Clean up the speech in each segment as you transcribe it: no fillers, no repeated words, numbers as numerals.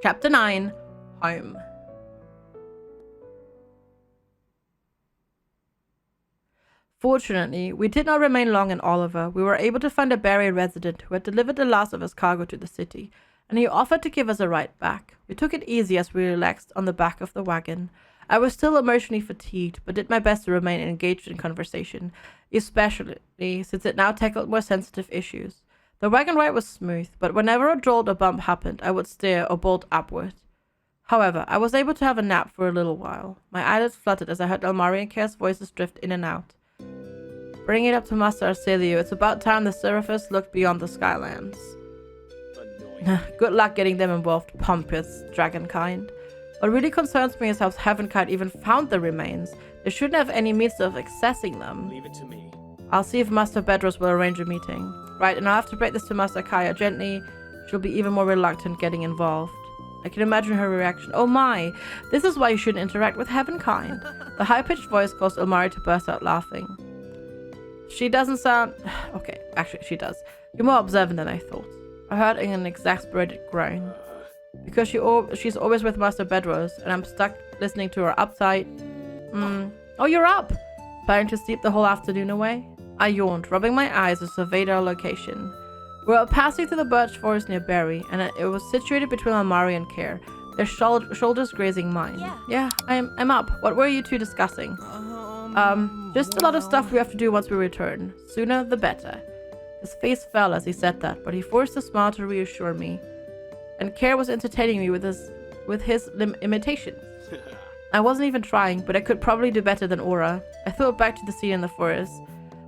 Chapter 9. Home. Fortunately, we did not remain long in Oliver. We were able to find a Barry resident who had delivered the last of his cargo to the city, and he offered to give us a ride back. We took it easy as we relaxed on the back of the wagon. I was still emotionally fatigued, but did my best to remain engaged in conversation, especially since it now tackled more sensitive issues. The wagon ride was smooth, but whenever a jolt or bump happened, I would stare or bolt upward. However, I was able to have a nap for a little while. My eyelids fluttered as I heard Elmari and Kare's voices drift in and out. Bring it up to Master Arcelio. It's about time the Seraphis looked beyond the Skylands. Good luck getting them involved, pompous dragon kind. What really concerns me is how Heavenkind even found the remains. They shouldn't have any means of accessing them. Leave it to me. I'll see if Master Bedros will arrange a meeting. Right, and I'll have to break this to Master Kaya gently. She'll be even more reluctant getting involved. I can imagine her reaction. Oh my, this is why you shouldn't interact with Heavenkind. The high-pitched voice caused Elmari to burst out laughing. She doesn't sound... Okay, actually, she does. You're more observant than I thought. I heard an exasperated groan. Because she's always with Master Bedros, and I'm stuck listening to her uptight. Oh, you're up! Planning to sleep the whole afternoon away? I yawned, rubbing my eyes as I surveyed our location. We were passing through the birch forest near Barry, and it was situated between Elmari and Care, their shoulders grazing mine. Yeah, I'm up. What were you two discussing? Just a lot of stuff we have to do once we return. Sooner the better. His face fell as he said that, but he forced a smile to reassure me. And Care was entertaining me with his imitations. I wasn't even trying, but I could probably do better than Aura. I thought back to the scene in the forest,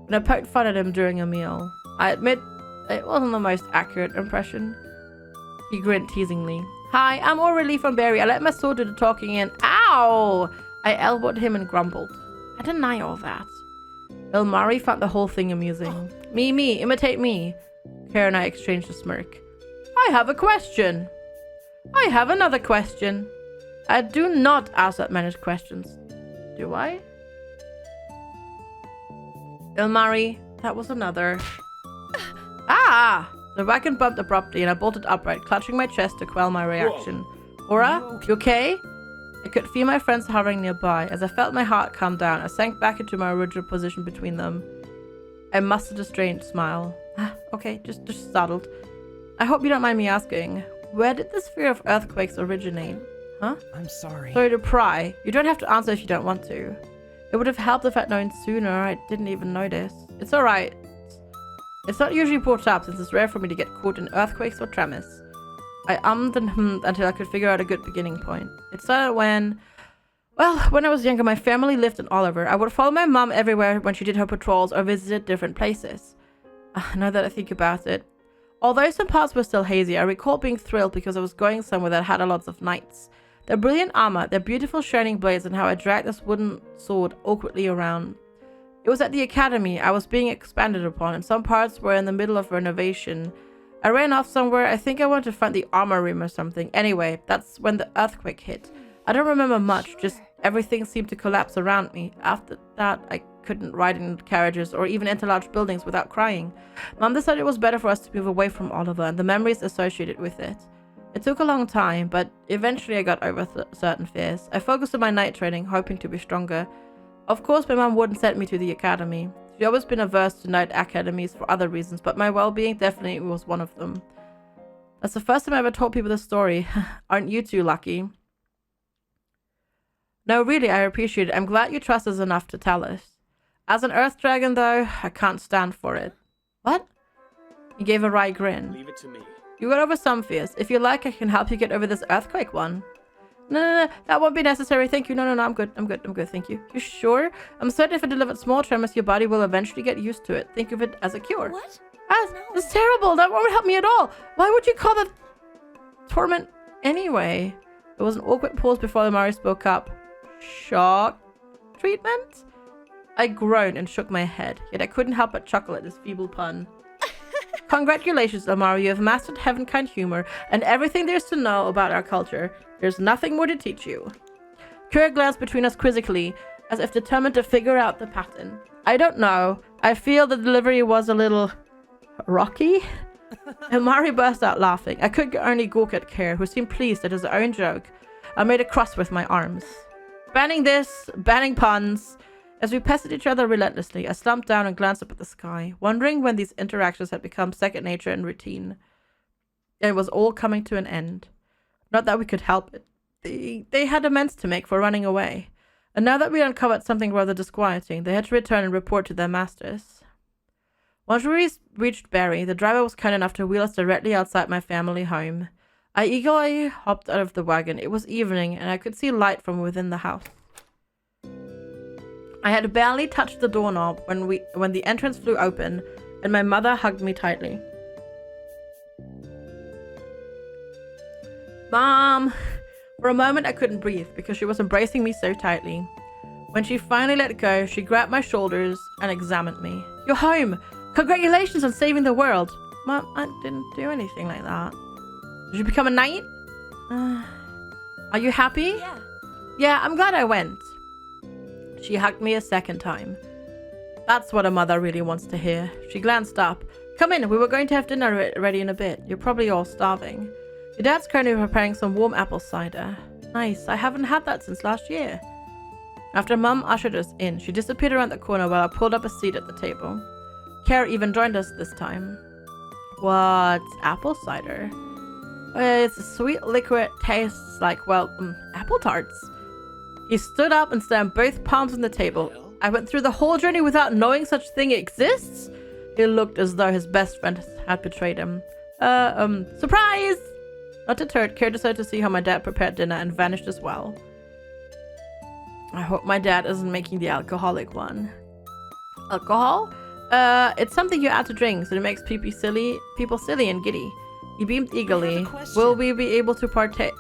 when I poked fun at him during a meal. I admit, it wasn't the most accurate impression. He grinned teasingly. Hi, I'm Aurelie from Barry. I let my sword do the talking and... Ow! I elbowed him and grumbled. I deny all that. Elmari found the whole thing amusing. Me, imitate me. Care and I exchanged a smirk. I have a question. I have another question. I do not ask that managed questions. Do I? Elmari, that was another. Ah! The wagon bumped abruptly and I bolted upright, clutching my chest to quell my reaction. Aura, you okay? I could feel my friends hovering nearby. As I felt my heart calm down, I sank back into my original position between them. I mustered a strange smile. Okay, just startled. I hope you don't mind me asking, where did this fear of earthquakes originate? Huh? I'm sorry. Sorry to pry. You don't have to answer if you don't want to. It would have helped if I'd known sooner. I didn't even notice. It's alright. It's not usually brought up since it's rare for me to get caught in earthquakes or tremors. I ummed and hummed until I could figure out a good beginning point. It started when I was younger, my family lived in Oliver. I would follow my mom everywhere when she did her patrols or visited different places. Now that I think about it. Although some parts were still hazy, I recall being thrilled because I was going somewhere that had a lot of knights. Their brilliant armor, their beautiful shining blades, and how I dragged this wooden sword awkwardly around. It was at the academy. I was being expanded upon, and some parts were in the middle of renovation. I ran off somewhere. I think I wanted to find the armor room or something. Anyway, that's when the earthquake hit. I don't remember much, just everything seemed to collapse around me. After that, I couldn't ride in carriages or even enter large buildings without crying. Mom decided it was better for us to move away from Oliver and the memories associated with it. It took a long time, but eventually I got over certain fears. I focused on my night training, hoping to be stronger. Of course, my mom wouldn't send me to the academy. She'd always been averse to night academies for other reasons, but my well-being definitely was one of them. That's the first time I ever told people this story. Aren't you two lucky? No, really, I appreciate it. I'm glad you trust us enough to tell us. As an earth dragon, though, I can't stand for it. What? He gave a wry grin. Leave it to me. You got over some fears. If you like, I can help you get over this earthquake one. No, that won't be necessary. Thank you. No, I'm good. I'm good. Thank you. You sure? I'm certain if I delivered small tremors, your body will eventually get used to it. Think of it as a cure. What? That's terrible. That won't help me at all. Why would you call that torment anyway? There was an awkward pause before Elmari spoke up. Shock treatment? I groaned and shook my head, yet I couldn't help but chuckle at this feeble pun. Congratulations, Elmari. You have mastered Heavenkind humor and everything there is to know about our culture. There's nothing more to teach you. Kira glanced between us quizzically, as if determined to figure out the pattern. I don't know. I feel the delivery was a little rocky. Elmari burst out laughing. I could only gawk at Care, who seemed pleased at his own joke. I made a cross with my arms. Banning this, banning puns. As we pestered each other relentlessly, I slumped down and glanced up at the sky, wondering when these interactions had become second nature and routine. It was all coming to an end. Not that we could help it. They had amends to make for running away. And now that we uncovered something rather disquieting, they had to return and report to their masters. Once we reached Barry, the driver was kind enough to wheel us directly outside my family home. I eagerly hopped out of the wagon. It was evening, and I could see light from within the house. I had barely touched the doorknob when the entrance flew open, and my mother hugged me tightly. Mom! For a moment, I couldn't breathe because she was embracing me so tightly. When she finally let go, she grabbed my shoulders and examined me. You're home! Congratulations on saving the world! Mom, I didn't do anything like that. Did you become a knight? Are you happy? Yeah. Yeah, I'm glad I went. She hugged me a second time. That's what a mother really wants to hear. She glanced up. Come in, we were going to have dinner ready in a bit. You're probably all starving. Your dad's currently preparing some warm apple cider. Nice, I haven't had that since last year. After Mum ushered us in, she disappeared around the corner while I pulled up a seat at the table. Care even joined us this time. What's apple cider? It's a sweet liquid, tastes like, well, apple tarts. He stood up and slammed both palms on the table. I went through the whole journey without knowing such thing exists? He looked as though his best friend had betrayed him. Surprise! Not deterred, Care decided to see how my dad prepared dinner and vanished as well. I hope my dad isn't making the alcoholic one. Alcohol? It's something you add to drinks and it makes people silly and giddy. He beamed eagerly. Will we be able to partake?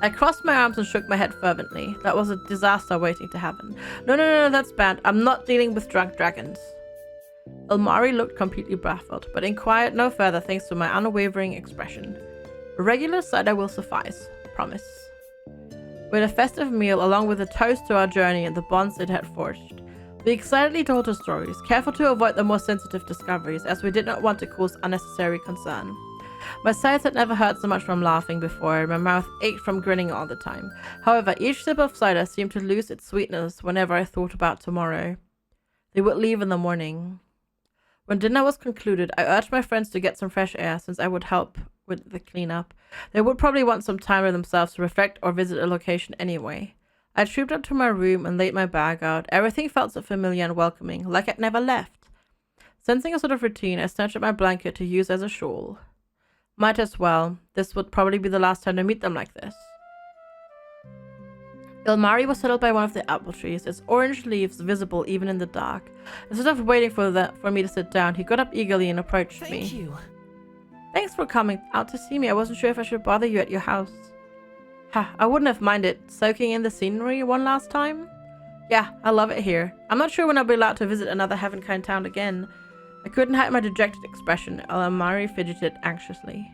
I crossed my arms and shook my head fervently. That was a disaster waiting to happen. No, that's bad. I'm not dealing with drunk dragons. Elmari looked completely baffled, but inquired no further thanks to my unwavering expression. A regular cider will suffice. Promise. We had a festive meal along with a toast to our journey and the bonds it had forged. We excitedly told our stories, careful to avoid the more sensitive discoveries, as we did not want to cause unnecessary concern. My sides had never hurt so much from laughing before, and my mouth ached from grinning all the time. However, each sip of cider seemed to lose its sweetness whenever I thought about tomorrow. They would leave in the morning. When dinner was concluded, I urged my friends to get some fresh air since I would help with the cleanup. They would probably want some time with themselves to reflect or visit a location anyway. I trooped up to my room and laid my bag out. Everything felt so familiar and welcoming, like I'd never left. Sensing a sort of routine, I snatched at my blanket to use as a shawl. Might as well. This would probably be the last time to meet them like this. Elmari was settled by one of the apple trees, its orange leaves visible even in the dark. Instead of waiting for me to sit down, he got up eagerly and approached me. Thank you. Thanks for coming out to see me. I wasn't sure if I should bother you at your house. I wouldn't have minded soaking in the scenery one last time. Yeah, I love it here. I'm not sure when I'll be allowed to visit another Heavenkind town again. I couldn't hide my dejected expression. Elmari fidgeted anxiously.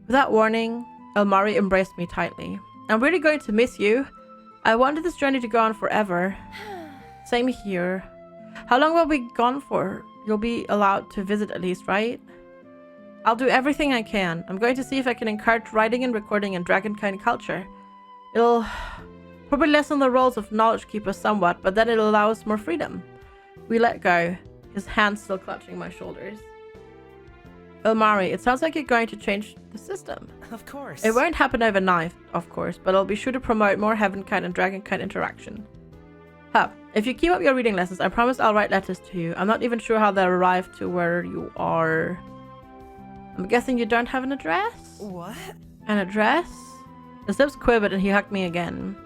Without warning, Elmari embraced me tightly. I'm really going to miss you. I wanted this journey to go on forever. Same here. How long will we be gone for? You'll be allowed to visit at least, right? I'll do everything I can. I'm going to see if I can encourage writing and recording in Dragonkind culture. It'll probably lessen the roles of knowledge keeper somewhat, but then it'll allow us more freedom. We let go, his hands still clutching my shoulders. Elmari, it sounds like you're going to change the system. Of course. It won't happen overnight, of course, but I'll be sure to promote more Heavenkind and Dragonkind interaction. If you keep up your reading lessons, I promise I'll write letters to you. I'm not even sure how they'll arrive to where you are. I'm guessing you don't have an address? What? An address? His lips quivered and he hugged me again.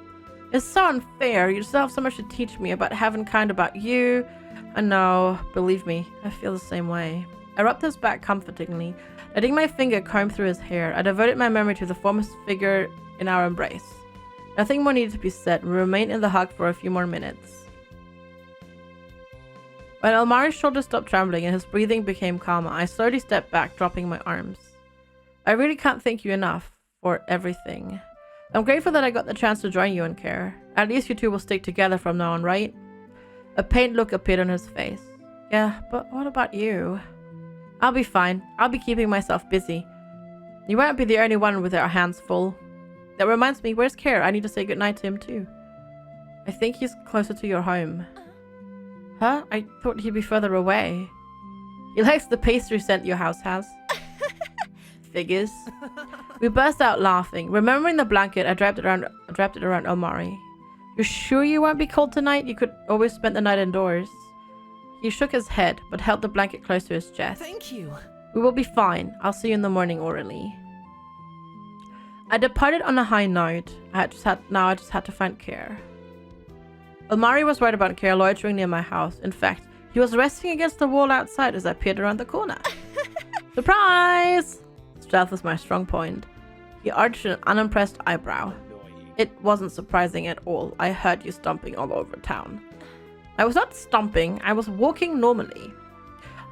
It's so unfair. You still have so much to teach me about Heavenkind, about you. I know. Believe me, I feel the same way. I rubbed his back comfortingly, letting my finger comb through his hair. I devoted my memory to the foremost figure in our embrace. Nothing more needed to be said. We remained in the hug for a few more minutes. When Elmari's shoulders stopped trembling and his breathing became calmer, I slowly stepped back, dropping my arms. I really can't thank you enough for everything. I'm grateful that I got the chance to join you in care. At least you two will stick together from now on, right? A pained look appeared on his face. Yeah, but what about you? I'll be fine. I'll be keeping myself busy. You won't be the only one with our hands full. That reminds me, where's Care? I need to say goodnight to him too. I think he's closer to your home. Huh? I thought he'd be further away. He likes the pastry scent your house has. Figures. We burst out laughing. Remembering the blanket, I draped it around Omari. You're sure you won't be cold tonight? You could always spend the night indoors. He shook his head, but held the blanket close to his chest. Thank you. We will be fine. I'll see you in the morning, orderly. I departed on a high note. I just had to find Care. Omari was right about Care loitering near my house. In fact, he was resting against the wall outside as I peered around the corner. Surprise! Stealth was my strong point. He arched an unimpressed eyebrow. It wasn't surprising at all. I heard you stomping all over town. I was not stomping. I was walking normally.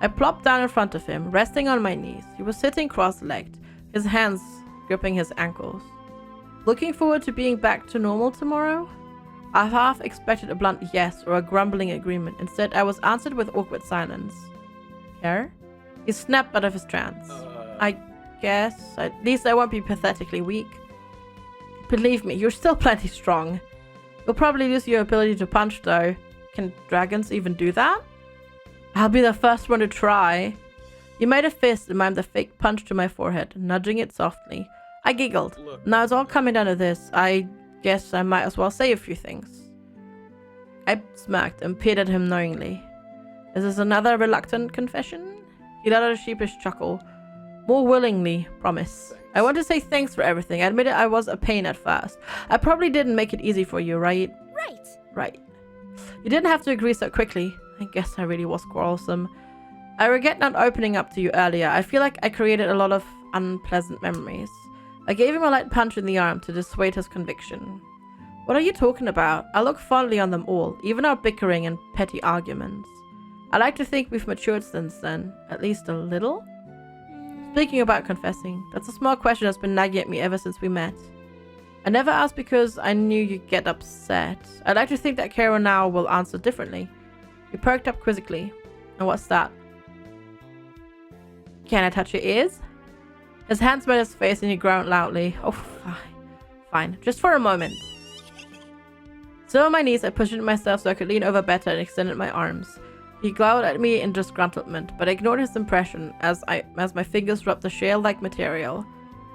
I plopped down in front of him, resting on my knees. He was sitting cross-legged, his hands gripping his ankles. Looking forward to being back to normal tomorrow? I half expected a blunt yes or a grumbling agreement. Instead, I was answered with awkward silence. Care? He snapped out of his trance. I guess. At least I won't be pathetically weak. Believe me, you're still plenty strong. You'll probably lose your ability to punch, though. Can dragons even do that? I'll be the first one to try. He made a fist and mimed a fake punch to my forehead, nudging it softly. I giggled. Now it's all coming down to this. I guess I might as well say a few things. I smirked and peered at him knowingly. Is this another reluctant confession? He let out a sheepish chuckle. More willingly, promise. I want to say thanks for everything. I admitted I was a pain at first. I probably didn't make it easy for you, right? Right. You didn't have to agree so quickly. I guess I really was quarrelsome. I regret not opening up to you earlier. I feel like I created a lot of unpleasant memories. I gave him a light punch in the arm to dissuade his conviction. What are you talking about? I look fondly on them all, even our bickering and petty arguments. I like to think we've matured since then, at least a little. Speaking about confessing, that's a small question that's been nagging at me ever since we met. I never asked because I knew you'd get upset. I'd like to think that Kara now will answer differently. He perked up quizzically. And what's that? Can I touch your ears? His hands met his face and he groaned loudly. Oh, fine. Just for a moment. So on my knees, I pushed myself so I could lean over better and extended my arms. He glowered at me in disgruntlement, but I ignored his impression as my fingers rubbed the shale-like material.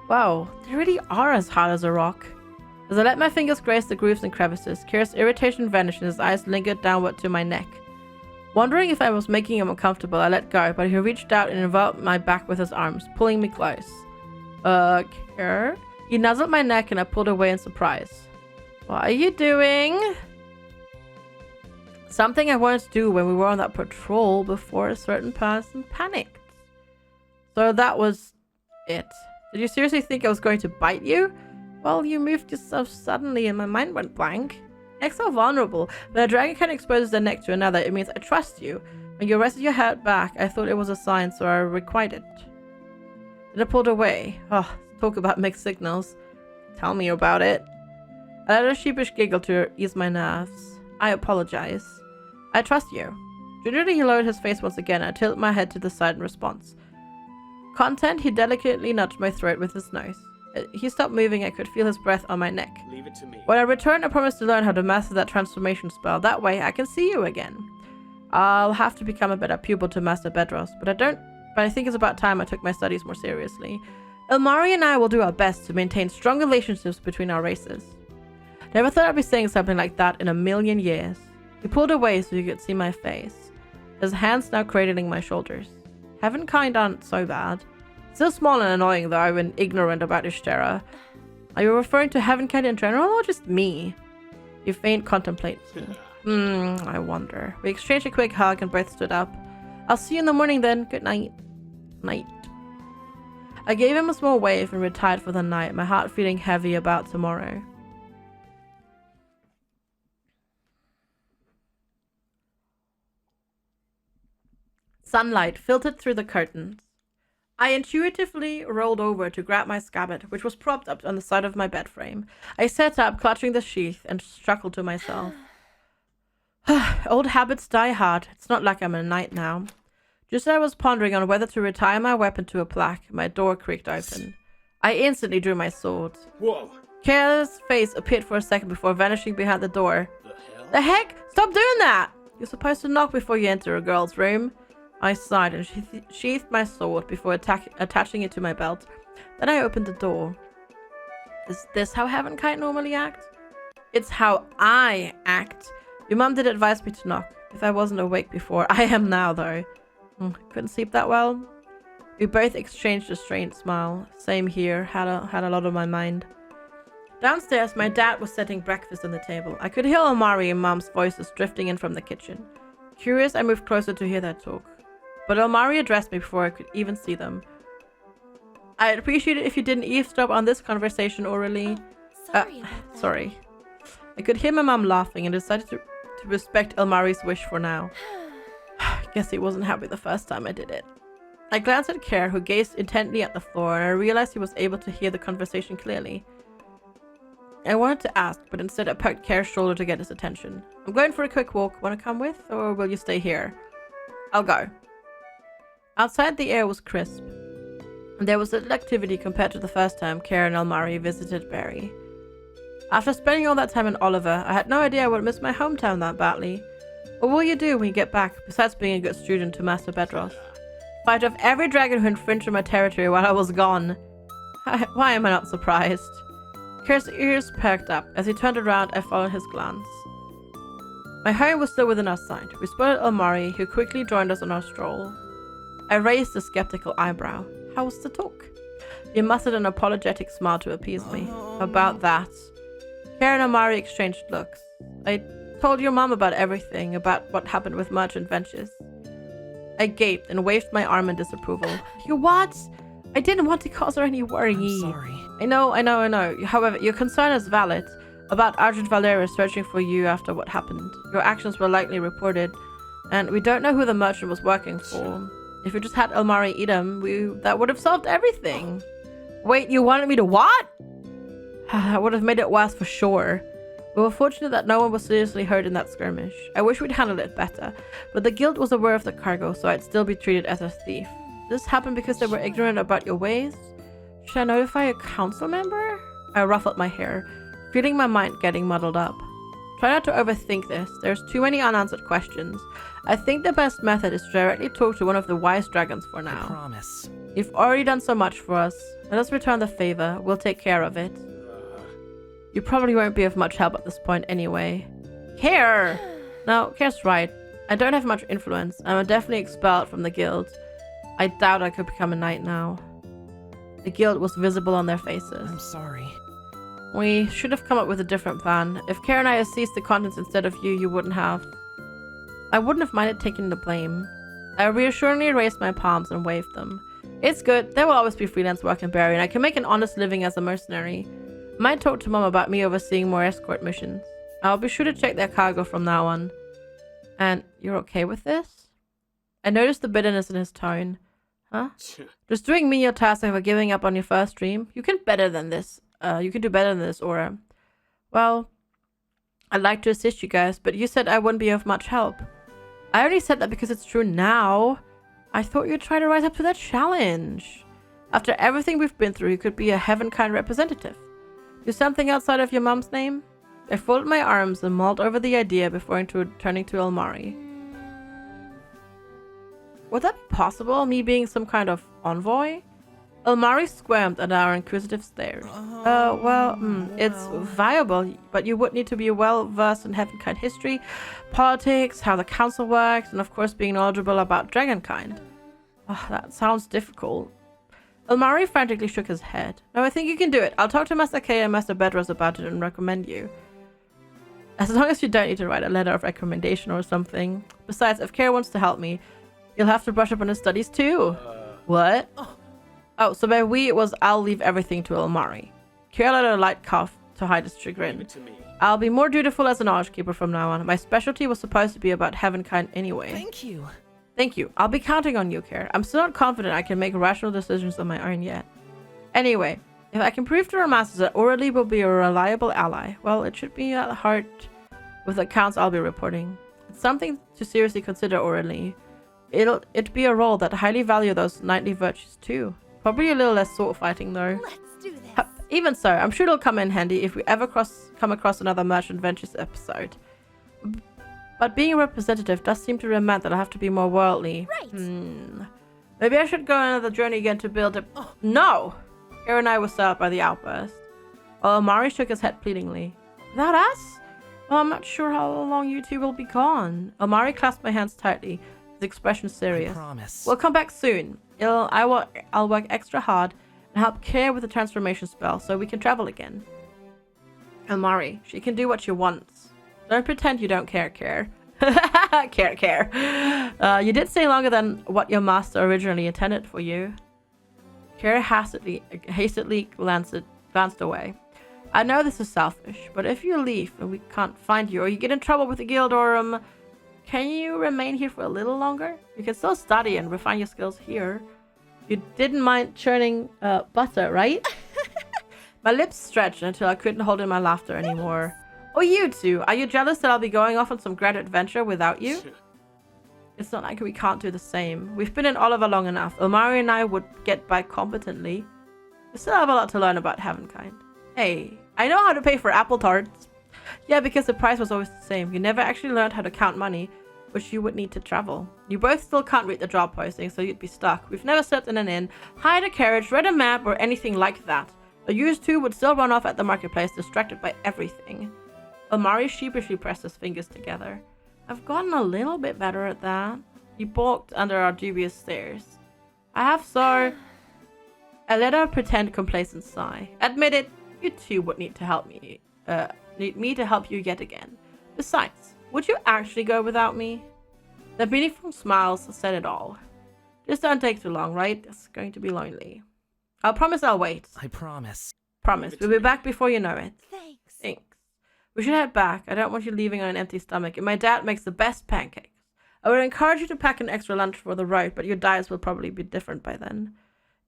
Wow, they really are as hard as a rock. As I let my fingers graze the grooves and crevices, Kira's irritation vanished and his eyes lingered downward to my neck. Wondering if I was making him uncomfortable, I let go, but he reached out and enveloped my back with his arms, pulling me close. Kira? He nuzzled my neck and I pulled away in surprise. What are you doing? Something I wanted to do when we were on that patrol before a certain person panicked. So that was it. Did you seriously think I was going to bite you? Well, you moved yourself suddenly and my mind went blank. Necks are vulnerable. When a dragon can expose their neck to another, it means I trust you. When you rested your head back, I thought it was a sign, so I requited. Then I pulled away. Oh, talk about mixed signals. Tell me about it. I let a sheepish giggle to ease my nerves. I apologize. I trust you. Gingerly, he lowered his face once again. I tilted my head to the side in response. Content, he delicately nudged my throat with his nose. He stopped moving. I could feel his breath on my neck. Leave it to me. When I return, I promise to learn how to master that transformation spell. That way, I can see you again. I'll have to become a better pupil to master Bedros, but I think it's about time I took my studies more seriously. Ilmari and I will do our best to maintain strong relationships between our races. Never thought I'd be saying something like that in a million years. He pulled away so you could see my face. His hands now cradling my shoulders. Heavenkind aren't so bad. Still small and annoying though, and ignorant about Ishtera. Are you referring to Heavenkind in general or just me? You faint contemplation. I wonder. We exchanged a quick hug and both stood up. I'll see you in the morning then. Good night. Night. I gave him a small wave and retired for the night, my heart feeling heavy about tomorrow. Sunlight filtered through the curtains. I intuitively rolled over to grab my scabbard, which was propped up on the side of my bed frame. I sat up, clutching the sheath, and chuckled to myself. Old habits die hard. It's not like I'm a knight now. Just as I was pondering on whether to retire my weapon to a plaque, my door creaked open. I instantly drew my sword. Whoa! Kara's face appeared for a second before vanishing behind the door. The hell? The heck? Stop doing that! You're supposed to knock before you enter a girl's room. I sighed and sheathed my sword before attaching it to my belt. Then I opened the door. Is this how Heavenkind normally act? It's how I act. Your mum did advise me to knock. If I wasn't awake before, I am now, though. Couldn't sleep that well. We both exchanged a strange smile. Same here. Had a lot on my mind. Downstairs, my dad was setting breakfast on the table. I could hear Omari and Mom's voices drifting in from the kitchen. Curious, I moved closer to hear their talk. But Omari addressed me before I could even see them. I'd appreciate it if you didn't eavesdrop on this conversation orally. Sorry. I could hear my mom laughing and decided to respect Elmari's wish for now. Guess he wasn't happy the first time I did it. I glanced at Kerr, who gazed intently at the floor, and I realized he was able to hear the conversation clearly. I wanted to ask, but instead I poked Kerr's shoulder to get his attention. I'm going for a quick walk. Want to come with, or will you stay here? I'll go. Outside, the air was crisp. There was little activity compared to the first time Kerr and Elmari visited Barry. After spending all that time in Oliver, I had no idea I would miss my hometown that badly. What will you do when you get back, besides being a good student to Master Bedros? Fight off every dragon who infringed on my territory while I was gone. Why am I not surprised? Kerr's ears perked up. As he turned around, I followed his glance. My home was still within our sight. We spotted Elmari, who quickly joined us on our stroll. I raised a skeptical eyebrow. How was the talk? He mustered an apologetic smile to appease me. About that. Kerr and Elmari exchanged looks. I told your mom about everything, about what happened with Merchant Ventures. I gaped and waved my arm in disapproval. You what? I didn't want to cause her any worry. I'm sorry. I know. However, your concern is valid about Argent Valera searching for you after what happened. Your actions were likely reported, and we don't know who the merchant was working for. If you just had Elmari eat him, that would have solved everything. Wait, you wanted me to what? That would have made it worse for sure. We were fortunate that no one was seriously hurt in that skirmish. I wish we'd handled it better, but the guild was aware of the cargo, so I'd still be treated as a thief. This happened because they were ignorant about your ways? Should I notify a council member? I ruffled my hair, feeling my mind getting muddled up. Try not to overthink this. There's too many unanswered questions. I think the best method is to directly talk to one of the wise dragons for now. I promise. You've already done so much for us. Let us return the favor. We'll take care of it. You probably won't be of much help at this point anyway. Kerr! No, Kerr's right. I don't have much influence. I'm definitely expelled from the guild. I doubt I could become a knight now. The guild was visible on their faces. I'm sorry. We should have come up with a different plan. If Kerr and I had seized the contents instead of you, you wouldn't have. I wouldn't have minded taking the blame. I reassuringly raised my palms and waved them. It's good. There will always be freelance work in Barry, and I can make an honest living as a mercenary. Might talk to Mom about me overseeing more escort missions. I'll be sure to check their cargo from now on. And you're okay with this? I noticed the bitterness in his tone. Huh? Just doing menial tasks over giving up on your first dream? You can better than this. You can do better than this, Aura. Well, I'd like to assist you guys, but you said I wouldn't be of much help. I only said that because it's true now. I thought you'd try to rise up to that challenge. After everything we've been through, you could be a Heavenkind representative. Do something outside of your mom's name? I folded my arms and mulled over the idea before turning to Elmari. Would that be possible, me being some kind of envoy? Elmari squirmed at our inquisitive stares. It's viable, but you would need to be well-versed in Heavenkind history, politics, how the council works, and of course being knowledgeable about Dragonkind. That sounds difficult. Elmari frantically shook his head. No, I think you can do it. I'll talk to Master K and Master Bedros about it and recommend you. As long as you don't need to write a letter of recommendation or something. Besides, if Kerr wants to help me, you'll have to brush up on his studies too. What? Oh, so by we, it was I'll leave everything to Elmari. Kerr let a light cough to hide his chagrin. I'll be more dutiful as an Archkeeper from now on. My specialty was supposed to be about Heavenkind anyway. Thank you. Thank you. I'll be counting on you, Kerr. I'm still not confident I can make rational decisions on my own yet. Anyway, if I can prove to our masters that Aurelie will be a reliable ally, well, it should be at heart with the accounts I'll be reporting. It's something to seriously consider, Aurelie. It'd be a role that highly value those knightly virtues too. Probably a little less sword fighting though. Let's do this. Even so, I'm sure it'll come in handy if we ever come across another Merchant Ventures episode. But being a representative does seem to mean that I'll have to be more worldly. Right. Maybe I should go on another journey again to build a... Oh, no! Kara and I were startled by the outburst. While Omari shook his head pleadingly. Without us? Well, I'm not sure how long you two will be gone. Omari clasped my hands tightly, his expression serious. I promise. We'll come back soon. I'll work extra hard and help Kara with the transformation spell so we can travel again. Omari, she can do what she wants. Don't pretend you don't care, Care. Care. You did stay longer than what your master originally intended for you. Care hastily glanced away. I know this is selfish, but if you leave and we can't find you, or you get in trouble with the guild, or can you remain here for a little longer? You can still study and refine your skills here. You didn't mind churning butter, right? My lips stretched until I couldn't hold in my laughter anymore. Oh, you two, are you jealous that I'll be going off on some grand adventure without you? It's not like we can't do the same. We've been in Oliver long enough. Omari and I would get by competently. We still have a lot to learn about Heavenkind. Hey, I know how to pay for apple tarts. Yeah, because the price was always the same. You never actually learned how to count money, which you would need to travel. You both still can't read the job posting, so you'd be stuck. We've never slept in an inn, hired a carriage, read a map, or anything like that. But you two would still run off at the marketplace, distracted by everything. Omari sheepishly pressed his fingers together. I've gotten a little bit better at that. He balked under our dubious stares. I have, so... I let her pretend complacent sigh. Admit it, you two would need to help me. Need me to help you yet again. Besides, would you actually go without me? The meaningful smiles said it all. Just don't take too long, right? It's going to be lonely. I'll promise I'll wait. I promise. Promise. We'll be back before you know it. Thanks. We should head back. I don't want you leaving on an empty stomach, and my dad makes the best pancakes. I would encourage you to pack an extra lunch for the road, but your diets will probably be different by then.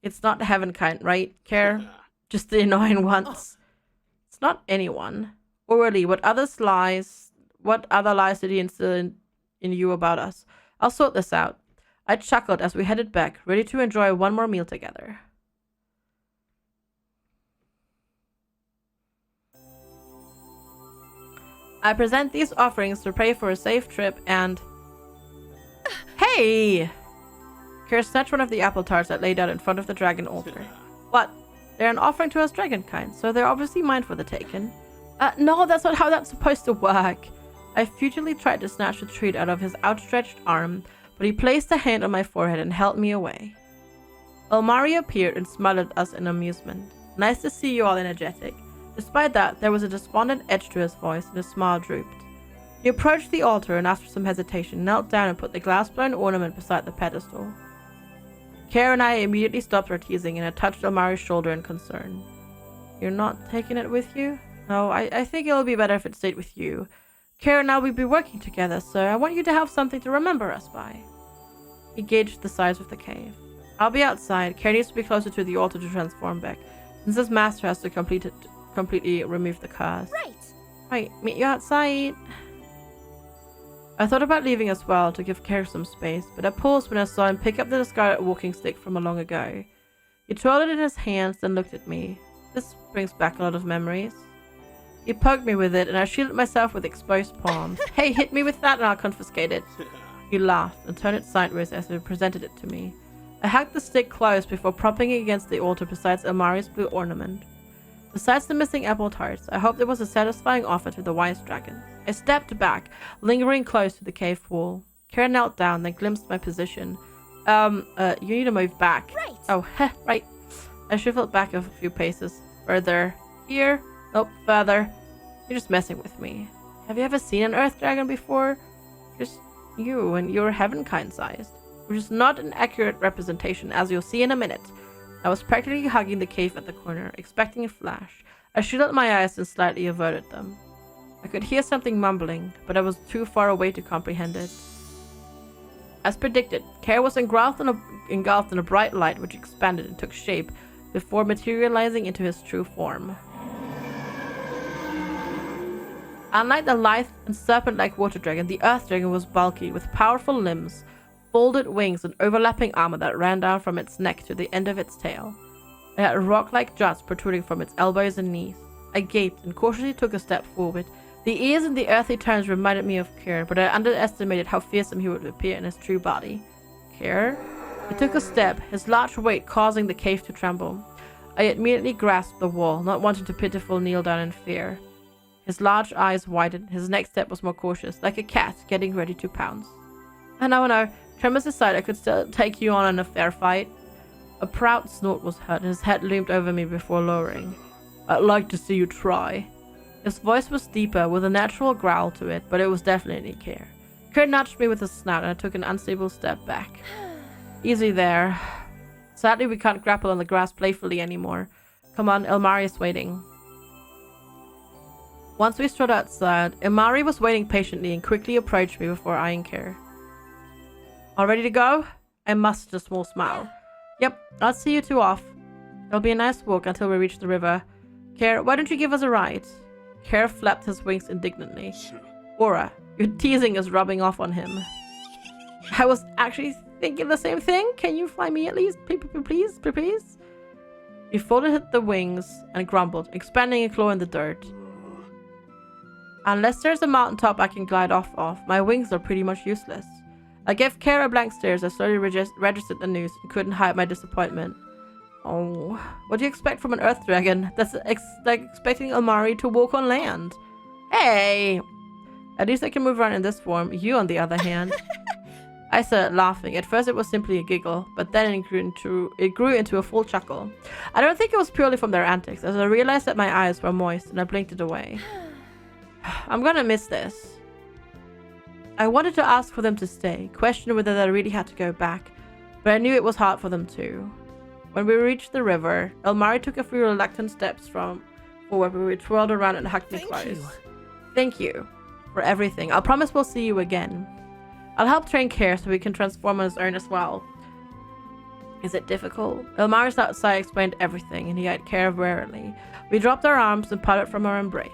It's not Heavenkind, right, Care? Just the annoying ones. It's not anyone. Orally, what other lies did he instill in you about us? I'll sort this out. I chuckled as we headed back, ready to enjoy one more meal together. I present these offerings to pray for a safe trip and... Hey! Kira snatched one of the apple tarts that laid out in front of the dragon altar. What? They're an offering to us dragonkind, so they're obviously mine for the taking. No, that's not how that's supposed to work. I futilely tried to snatch the treat out of his outstretched arm, but he placed a hand on my forehead and held me away. Omari appeared and smiled at us in amusement. Nice to see you all energetic. Despite that, there was a despondent edge to his voice, and his smile drooped. He approached the altar and, after some hesitation, knelt down and put the glass-blown ornament beside the pedestal. Kara and I immediately stopped our teasing, and I touched Omari's shoulder in concern. You're not taking it with you? No, I think it'll be better if it stayed with you. Kara and I will be working together, so I want you to have something to remember us by. He gauged the size of the cave. I'll be outside. Kara needs to be closer to the altar to transform back, since his master has to completely remove the curse. Right, meet you outside. I thought about leaving as well to give Kara some space, but I paused when I saw him pick up the discarded walking stick from long ago. He twirled it in his hands, then looked at me. This brings back a lot of memories. He poked me with it, and I shielded myself with exposed palms. Hey, hit me with that and I'll confiscate it. He laughed and turned it sideways as he presented it to me. I hacked the stick close before propping it against the altar beside Omari's blue ornament. Besides the missing apple tarts, I hoped there was a satisfying offer to the wise dragon. I stepped back, lingering close to the cave wall. Kara knelt down, then glimpsed my position. You need to move back. Right. Oh, right. I shuffled back a few paces. Further. Here. Nope, further. You're just messing with me. Have you ever seen an earth dragon before? Just you, and you're Heavenkind sized. Which is not an accurate representation, as you'll see in a minute. I was practically hugging the cave at the corner, expecting a flash. I shielded my eyes and slightly averted them. I could hear something mumbling, but I was too far away to comprehend it. As predicted, Kara was engulfed in a bright light which expanded and took shape before materializing into his true form. Unlike the lithe and serpent-like water dragon, the earth dragon was bulky, with powerful limbs, folded wings and overlapping armor that ran down from its neck to the end of its tail. It had rock-like juts protruding from its elbows and knees. I gaped and cautiously took a step forward. The ears and the earthly tones reminded me of Kerr, but I underestimated how fearsome he would appear in his true body. Kerr? He took a step, his large weight causing the cave to tremble. I immediately grasped the wall, not wanting to pitifully kneel down in fear. His large eyes widened, his next step was more cautious, like a cat getting ready to pounce. Oh no. Tremors aside, I could still take you on in a fair fight. A proud snort was heard, and his head loomed over me before lowering. I'd like to see you try. His voice was deeper, with a natural growl to it, but it was definitely Kerr. Kerr nudged me with his snout, and I took an unstable step back. Easy there. Sadly, we can't grapple on the grass playfully anymore. Come on, Ilmari is waiting. Once we stood outside, Ilmari was waiting patiently and quickly approached me before eyeing Kerr. All ready to go? I mustered a small smile. Yep, I'll see you two off. It'll be a nice walk until we reach the river. Kerr, why don't you give us a ride? Kerr flapped his wings indignantly. Aura, your teasing is rubbing off on him. I was actually thinking the same thing. Can you fly me at least? Please? He folded the wings and grumbled, expanding a claw in the dirt. Unless there's a mountaintop I can glide off of, my wings are pretty much useless. I gave Kerr a blank stare as I slowly registered the news and couldn't hide my disappointment. Oh, what do you expect from an earth dragon? That's like expecting Ilmari to walk on land. Hey! At least I can move around in this form. You, on the other hand. I started laughing. At first it was simply a giggle, but then it grew into a full chuckle. I don't think it was purely from their antics, as I realized that my eyes were moist and I blinked it away. I'm gonna miss this. I wanted to ask for them to stay, question whether they really had to go back, but I knew it was hard for them too. When we reached the river, Ilmari took a few reluctant steps forward, but we twirled around and hugged me close. Thank you for everything. I'll promise we'll see you again. I'll help train Kerr so we can transform on his own as well. Is it difficult? Ilmari's outside explained everything, and he eyed Kerr warily. We dropped our arms and parted from our embrace.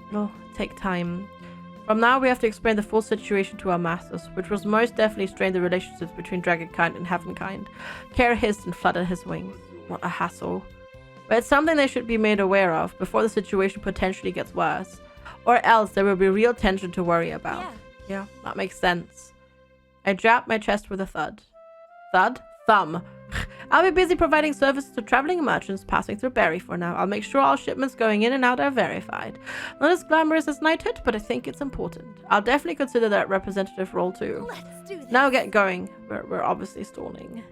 It'll take time. From now, we have to explain the full situation to our masters, which was most definitely strain the relationships between Dragonkind and Heavenkind. Kerr hissed and fluttered his wings. What a hassle. But it's something they should be made aware of before the situation potentially gets worse. Or else there will be real tension to worry about. Yeah, that makes sense. I jabbed my chest with a thud. Thud? Thumb. I'll be busy providing services to traveling merchants passing through Berry for now. I'll make sure all shipments going in and out are verified. Not as glamorous as knighthood, but I think it's important. I'll definitely consider that representative role too. Let's do this. Now get going. We're obviously stalling.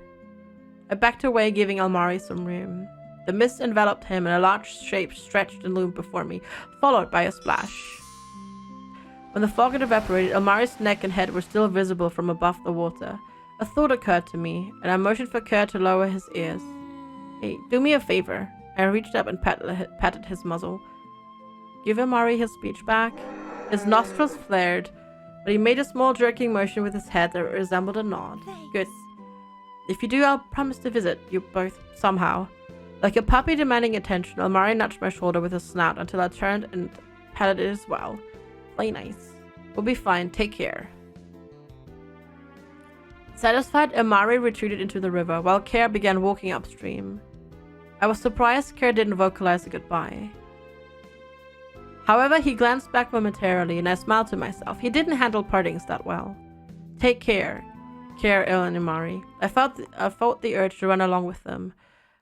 I backed away, giving Ilmari some room. The mist enveloped him and a large shape stretched and loomed before me, followed by a splash. When the fog had evaporated, Ilmari's neck and head were still visible from above the water. A thought occurred to me, and I motioned for Kerr to lower his ears. Hey, do me a favor. I reached up and patted his muzzle. Give Ilmari his speech back. His nostrils flared, but he made a small jerking motion with his head that resembled a nod. Thanks. Good. If you do, I'll promise to visit you both somehow. Like a puppy demanding attention, Ilmari nudged my shoulder with his snout until I turned and patted it as well. Play nice. We'll be fine. Take care. Satisfied, Ilmari retreated into the river, while Kerr began walking upstream. I was surprised Kerr didn't vocalize a goodbye. However, he glanced back momentarily, and I smiled to myself. He didn't handle partings that well. Take care, Kerr, Il, and Ilmari. I felt the urge to run along with them,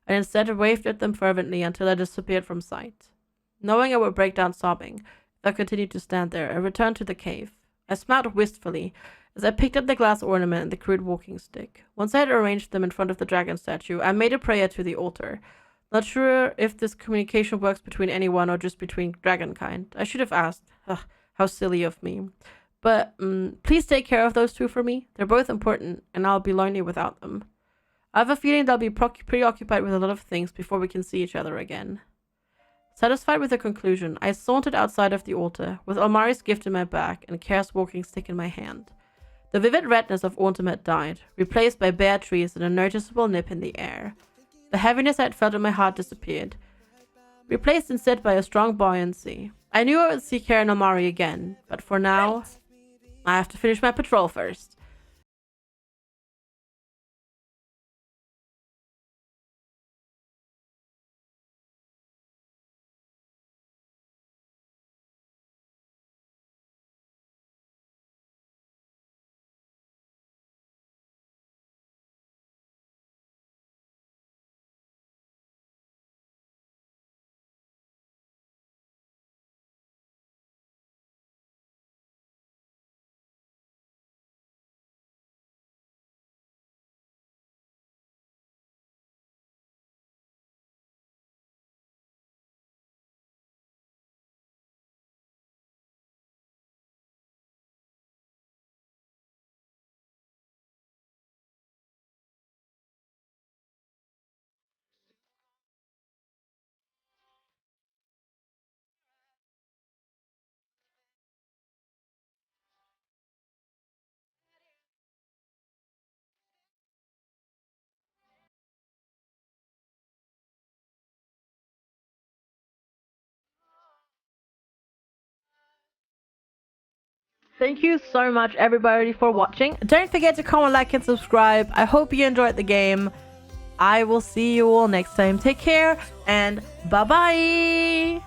and instead waved at them fervently until I disappeared from sight. Knowing I would break down sobbing, I continued to stand there. I returned to the cave. I smiled wistfully as I picked up the glass ornament and the crude walking stick. Once I had arranged them in front of the dragon statue, I made a prayer to the altar. Not sure if this communication works between anyone or just between dragonkind. I should have asked. Ugh, how silly of me. But please take care of those two for me. They're both important, and I'll be lonely without them. I have a feeling they'll be preoccupied with a lot of things before we can see each other again. Satisfied with the conclusion, I sauntered outside of the altar, with Ilmari's gift in my bag and Kerr's walking stick in my hand. The vivid redness of autumn had died, replaced by bare trees and a noticeable nip in the air. The heaviness I had felt in my heart disappeared, replaced instead by a strong buoyancy. I knew I would see Kerr and Ilmari again, but for now, I have to finish my patrol first. thank you so much everybody for watching. Don't forget to comment, like, and subscribe. I hope you enjoyed the game. I will see you all next time. Take care and bye-bye.